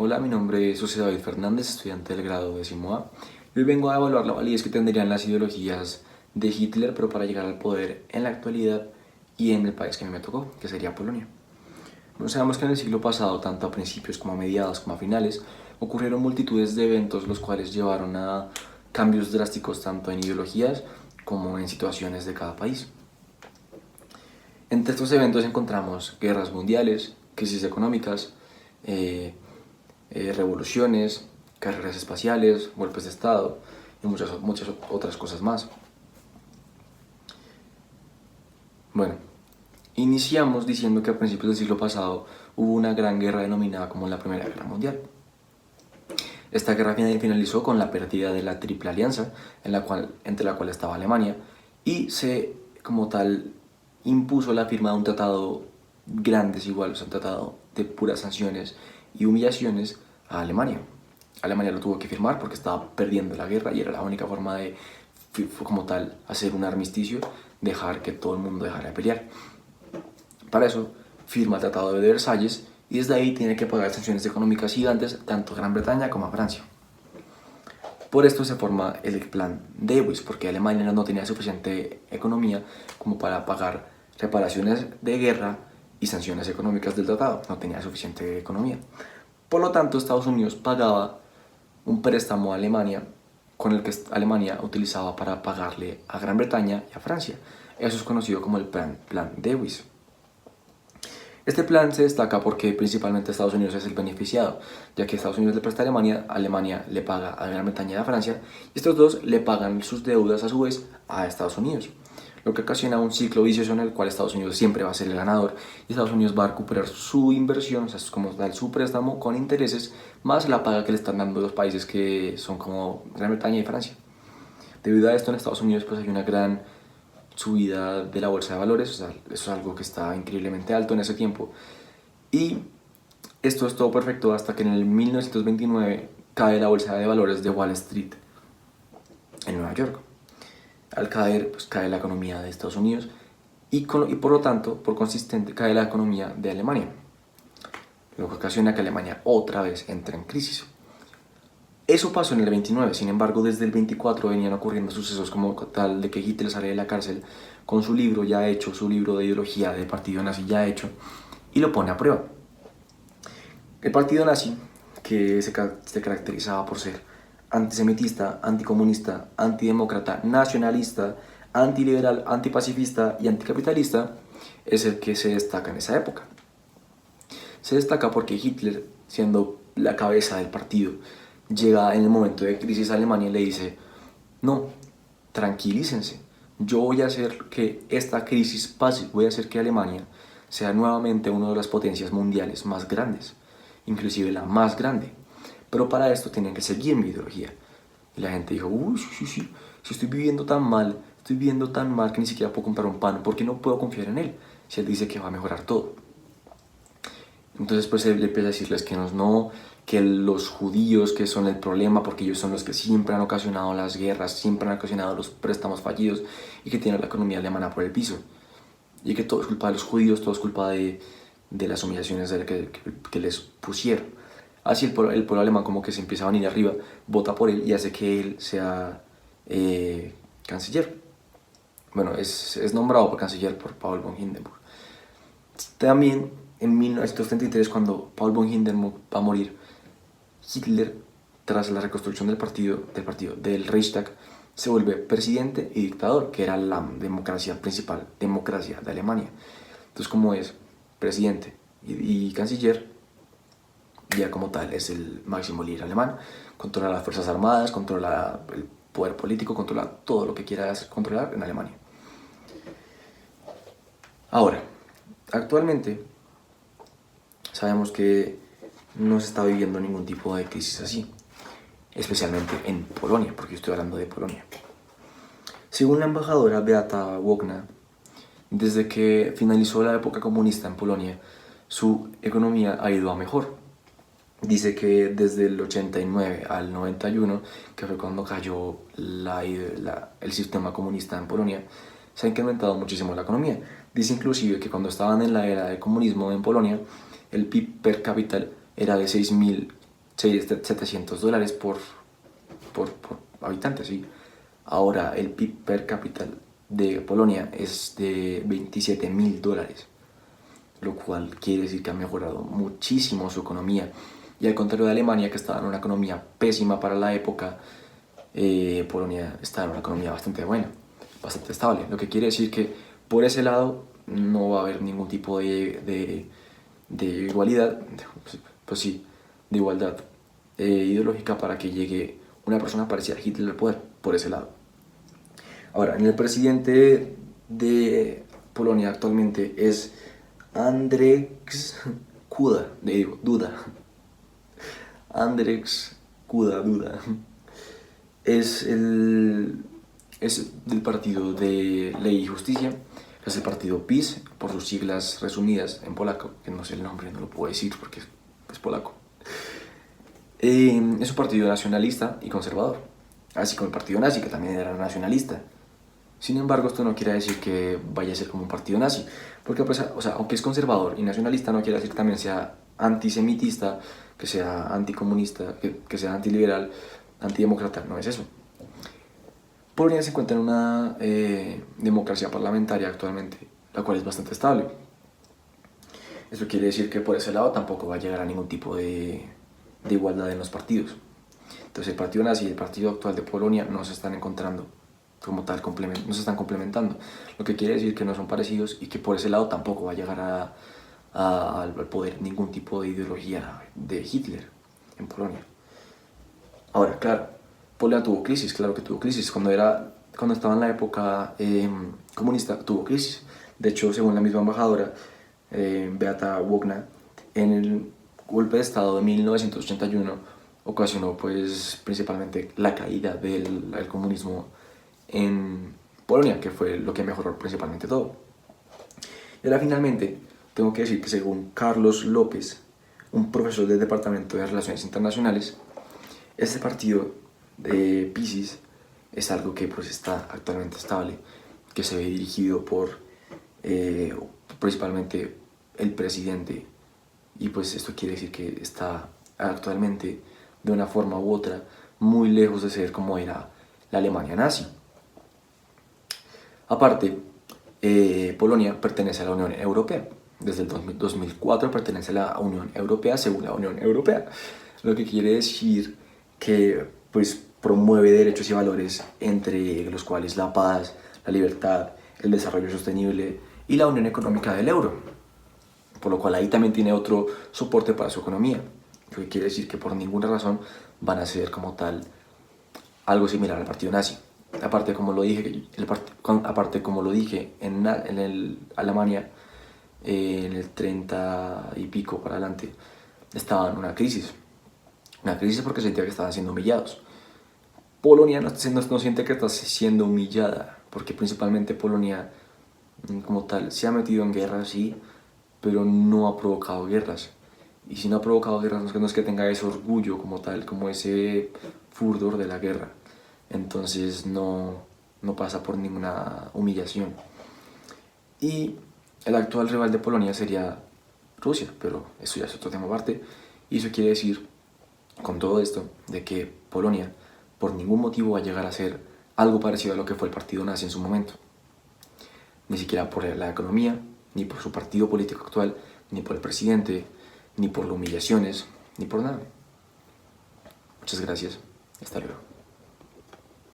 Hola, mi nombre es José David Fernández, estudiante del grado 10A. Hoy vengo a evaluar la validez que tendrían las ideologías de Hitler, pero para llegar al poder en la actualidad y en el país que a mí me tocó, que sería Polonia. Bueno, sabemos que en el siglo pasado, tanto a principios como a mediados como a finales, ocurrieron multitudes de eventos los cuales llevaron a cambios drásticos tanto en ideologías como en situaciones de cada país. Entre estos eventos encontramos guerras mundiales, crisis económicas, revoluciones, carreras espaciales, golpes de Estado y muchas otras cosas más. Bueno, iniciamos diciendo que a principios del siglo pasado hubo una gran guerra denominada como la Primera Guerra Mundial. Esta guerra finalizó con la pérdida de la Triple Alianza, entre la cual estaba Alemania, y se, como tal, impuso la firma de un tratado grande, desigual, o sea, un tratado de puras sanciones y humillaciones a Alemania. Alemania lo tuvo que firmar porque estaba perdiendo la guerra y era la única forma de, como tal, hacer un armisticio, dejar que todo el mundo dejara de pelear. Para eso firma el Tratado de Versalles y desde ahí tiene que pagar sanciones económicas gigantes tanto a Gran Bretaña como a Francia. Por esto se forma el plan Dewis, porque Alemania no tenía suficiente economía como para pagar reparaciones de guerra y sanciones económicas del tratado, no tenía suficiente economía. Por lo tanto, Estados Unidos pagaba un préstamo a Alemania con el que Alemania utilizaba para pagarle a Gran Bretaña y a Francia. Eso es conocido como el plan Dewis. Este plan se destaca porque principalmente Estados Unidos es el beneficiado, ya que Estados Unidos le presta a Alemania, Alemania le paga a Gran Bretaña y a Francia, y estos dos le pagan sus deudas a su vez a Estados Unidos, lo que ocasiona un ciclo vicioso en el cual Estados Unidos siempre va a ser el ganador y Estados Unidos va a recuperar su inversión, o sea, es como dar su préstamo con intereses, más la paga que le están dando los países que son como Gran Bretaña y Francia. Debido a esto en Estados Unidos pues hay una gran subida de la bolsa de valores, o sea, eso es algo que está increíblemente alto en ese tiempo. Y esto es todo perfecto hasta que en el 1929 cae la bolsa de valores de Wall Street en Nueva York. Al caer, pues cae la economía de Estados Unidos y por lo tanto, por consistente, cae la economía de Alemania, lo que ocasiona que Alemania otra vez entre en crisis. Eso pasó en el 29, sin embargo, desde el 24 venían ocurriendo sucesos como tal de que Hitler sale de la cárcel con su libro ya hecho, su libro de ideología del partido nazi ya hecho, y lo pone a prueba. El partido nazi, que se caracterizaba por ser antisemitista, anticomunista, antidemócrata, nacionalista, antiliberal, antipacifista y anticapitalista, es el que se destaca en esa época. Se destaca porque Hitler, siendo la cabeza del partido, llega en el momento de crisis a Alemania y le dice: no, tranquilícense, yo voy a hacer que esta crisis pase, voy a hacer que Alemania sea nuevamente una de las potencias mundiales más grandes, inclusive la más grande, pero para esto tienen que seguir mi ideología. Y la gente dijo: uy, sí, si estoy viviendo tan mal que ni siquiera puedo comprar un pan, ¿por qué no puedo confiar en él? Si él dice que va a mejorar todo. Entonces pues él empieza a decirles que no, que los judíos que son el problema porque ellos son los que siempre han ocasionado las guerras, siempre han ocasionado los préstamos fallidos y que tienen la economía alemana por el piso. Y que todo es culpa de los judíos, todo es culpa de las humillaciones que les pusieron. Así el pueblo alemán como que se empieza a venir arriba, vota por él y hace que él sea canciller. Bueno, es nombrado por canciller por Paul von Hindenburg. También en 1933, cuando Paul von Hindenburg va a morir, Hitler, tras la reconstrucción del Reichstag, se vuelve presidente y dictador, que era la democracia principal, democracia de Alemania. Entonces, como es presidente y canciller, ya como tal es el máximo líder alemán, controla las fuerzas armadas, controla el poder político, controla todo lo que quiera controlar en Alemania. Ahora, actualmente sabemos que no se está viviendo ningún tipo de crisis así, especialmente en Polonia, porque yo estoy hablando de Polonia. Según la embajadora Beata Wogna, desde que finalizó la época comunista en Polonia, su economía ha ido a mejor. Dice que desde el 89 al 91, que fue cuando cayó el sistema comunista en Polonia, se ha incrementado muchísimo la economía. Dice inclusive que cuando estaban en la era del comunismo en Polonia, el PIB per cápita era de 6.000 $700 por habitante, sí. Ahora el PIB per cápita de Polonia es de $27.000, lo cual quiere decir que ha mejorado muchísimo su economía. Y al contrario de Alemania, que estaba en una economía pésima para la época, Polonia está en una economía bastante buena, bastante estable. Lo que quiere decir que por ese lado no va a haber ningún tipo de igualdad, pues sí, de igualdad ideológica para que llegue una persona parecida a Hitler al poder, por ese lado. Ahora, el presidente de Polonia actualmente es Andrzej Duda. Andrzej Duda. Es del partido de Ley y Justicia, es el partido PiS, por sus siglas resumidas en polaco, que no sé el nombre, no lo puedo decir porque es polaco. Es un partido nacionalista y conservador, así como el partido nazi, que también era nacionalista. Sin embargo, esto no quiere decir que vaya a ser como un partido nazi, porque pues, aunque es conservador y nacionalista, no quiere decir que también sea antisemitista, que sea anticomunista, que sea antiliberal, antidemócrata, no es eso. Polonia se encuentra en una democracia parlamentaria actualmente, la cual es bastante estable. Eso quiere decir que por ese lado tampoco va a llegar a ningún tipo de igualdad en los partidos. Entonces el partido nazi y el partido actual de Polonia no se están encontrando como tal, no se están complementando. Lo que quiere decir que no son parecidos y que por ese lado tampoco va a llegar al poder ningún tipo de ideología de Hitler en Polonia. Ahora, claro, Polonia tuvo crisis, claro que tuvo crisis. Cuando estaba en la época comunista, tuvo crisis. De hecho, según la misma embajadora, Beata Wogna, en el golpe de Estado de 1981 ocasionó pues principalmente la caída del comunismo en Polonia, que fue lo que mejoró principalmente todo. Y ahora finalmente tengo que decir que según Carlos López, un profesor del Departamento de Relaciones Internacionales, este partido de PiS es algo que pues está actualmente estable, que se ve dirigido por principalmente el presidente, y pues esto quiere decir que está actualmente de una forma u otra muy lejos de ser como era la Alemania nazi. Aparte, Polonia pertenece a la Unión Europea. Desde el 2004 pertenece a la Unión Europea, según la Unión Europea, lo que quiere decir que pues, promueve derechos y valores entre los cuales la paz, la libertad, el desarrollo sostenible y la unión económica del euro, por lo cual ahí también tiene otro soporte para su economía, lo que quiere decir que por ninguna razón van a ser como tal algo similar al partido nazi. Aparte, como lo dije, en Alemania, en el 30 y pico para adelante, estaban en una crisis porque sentía que estaban siendo humillados. Polonia no siente que está siendo humillada, porque principalmente Polonia como tal se ha metido en guerras, sí, pero no ha provocado guerras. Y si no ha provocado guerras, no es que tenga ese orgullo como tal, como ese furor de la guerra. Entonces no pasa por ninguna humillación. Y el actual rival de Polonia sería Rusia, pero eso ya es otro tema aparte. Y eso quiere decir, con todo esto, de que Polonia por ningún motivo va a llegar a ser algo parecido a lo que fue el partido nazi en su momento. Ni siquiera por la economía, ni por su partido político actual, ni por el presidente, ni por las humillaciones, ni por nada. Muchas gracias. Hasta luego.